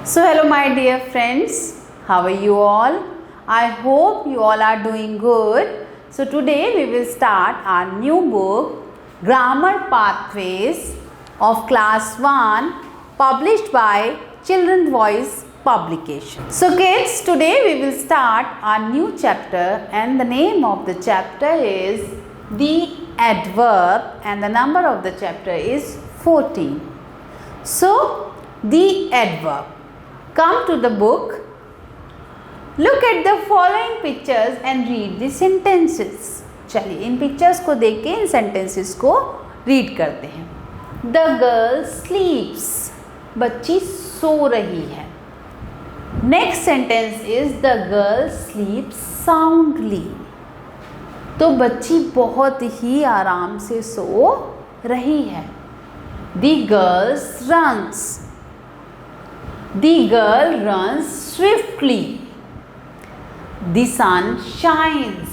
So hello my dear friends, how are you all? I hope you all are doing good. So today we will start our new book, Grammar Pathways of Class 1, published by Children's Voice Publication. So kids, today we will start our new chapter and the name of the chapter is the adverb and the number of the chapter is 14. So the adverb. Come to the book, look at the following pictures and read the sentences. चलिए इन pictures को देख के इन sentences को read करते हैं. The girl sleeps. बच्ची सो रही है. Next sentence is the girl sleeps soundly. तो बच्ची बहुत ही आराम से सो रही है. The girl runs. The girl runs swiftly. The sun shines.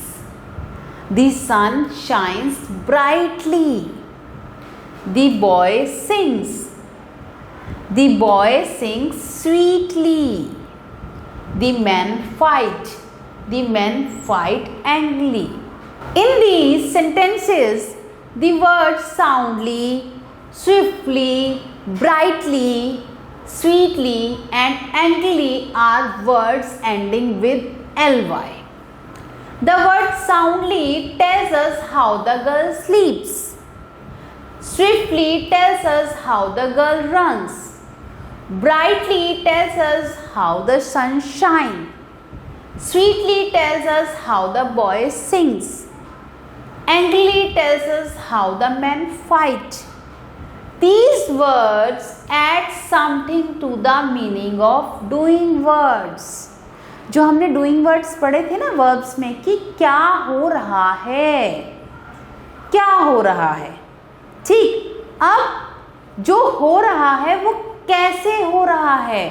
The sun shines brightly. The boy sings. The boy sings sweetly. The men fight. The men fight angrily. In these sentences, the words soundly, swiftly, brightly, sweetly and angrily are words ending with ly. The word soundly tells us how the girl sleeps. Swiftly tells us how the girl runs. Brightly tells us how the sun shines. Sweetly tells us how the boy sings. Angrily tells us how the men fight. These words add something to the meaning of doing words. जो हमने doing words पढ़े थे ना verbs में कि क्या हो रहा है, क्या हो रहा है. ठीक, अब जो हो रहा है वो कैसे हो रहा है,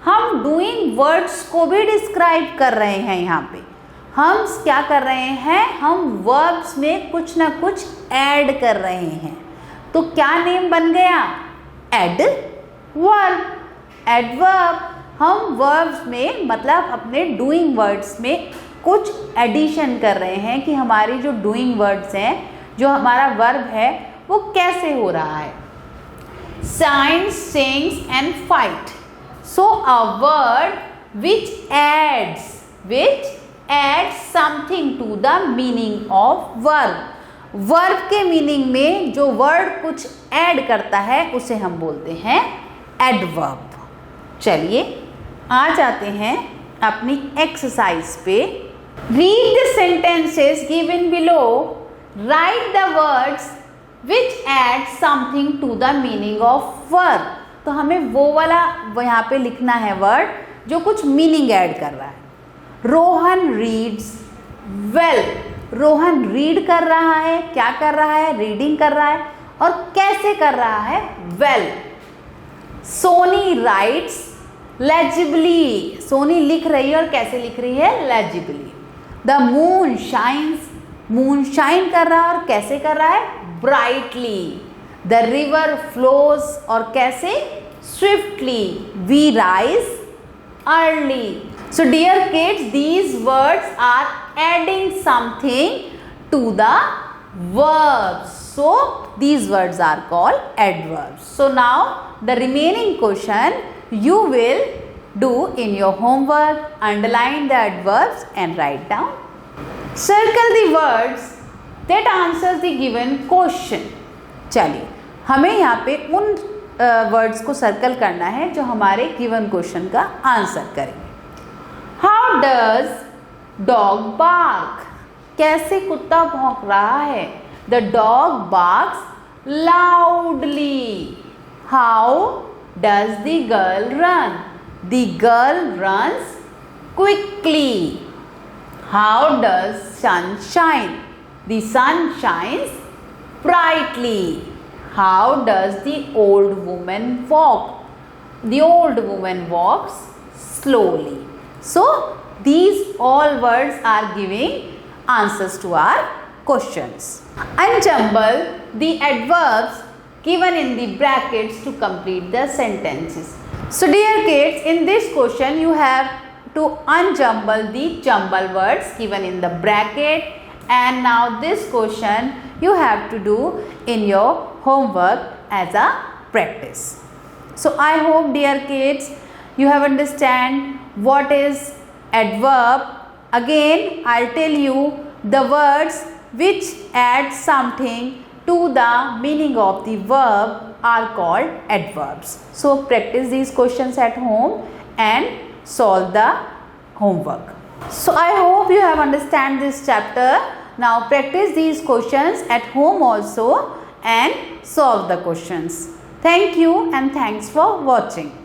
हम doing words को भी describe कर रहे हैं. यहाँ पे हम क्या कर रहे हैं, हम verbs में कुछ ना कुछ add कर रहे हैं. तो क्या नेम बन गया, एडवर्ब. एडवर्ब हम वर्ब्स में मतलब अपने डूइंग वर्ड्स में कुछ एडिशन कर रहे हैं कि हमारी जो डूइंग वर्ड्स हैं, जो हमारा वर्ब है वो कैसे हो रहा है. Science, sings and fight. So a word which adds something to the meaning of verb. Verb के मीनिंग में जो वर्ड कुछ ऐड करता है उसे हम बोलते हैं एडवर्ब. चलिए आ जाते हैं अपनी एक्सरसाइज पे. Read the sentences given below. Write the words which add something to the meaning of verb. तो हमें वो वाला यहाँ पे लिखना है वर्ड जो कुछ मीनिंग ऐड कर रहा है. Rohan reads well. Rohan read कर रहा है, क्या कर रहा है, रीडिंग कर रहा है और कैसे कर रहा है, well. Soni writes legibly. Soni लिख रही है और कैसे लिख रही है, legibly. The moon shines. Moon shine कर रहा है और कैसे कर रहा है, ब्राइटली. द रिवर फ्लोज और कैसे, swiftly. We rise early. So dear kids, these words are adding something to the verbs. So these words are called adverbs. So now the remaining question you will do in your homework. Underline the adverbs and write down. Circle the words that answers the given question. चलिए हमें यहाँ पे उन words को circle करना है जो हमारे गिवन क्वेश्चन का आंसर करेंगे. How does dog bark? कैसे कुत्ता भौंक रहा है, the dog barks loudly. How does the girl run? The girl runs quickly. How does sun shine? The sun shines brightly. How does the old woman walk? The old woman walks slowly. So these all words are giving answers to our questions. Unjumble the adverbs given in the brackets to complete the sentences. So dear kids, in this question you have to unjumble the jumble words given in the bracket, and now this question you have to do in your homework as a practice. So I hope dear kids you have understand what is adverb. Again I'll tell you the words which add something to the meaning of the verb are called adverbs. So practice these questions at home and solve the homework. So I hope you have understand this chapter. Now practice these questions at home also and solve the questions. Thank you and thanks for watching.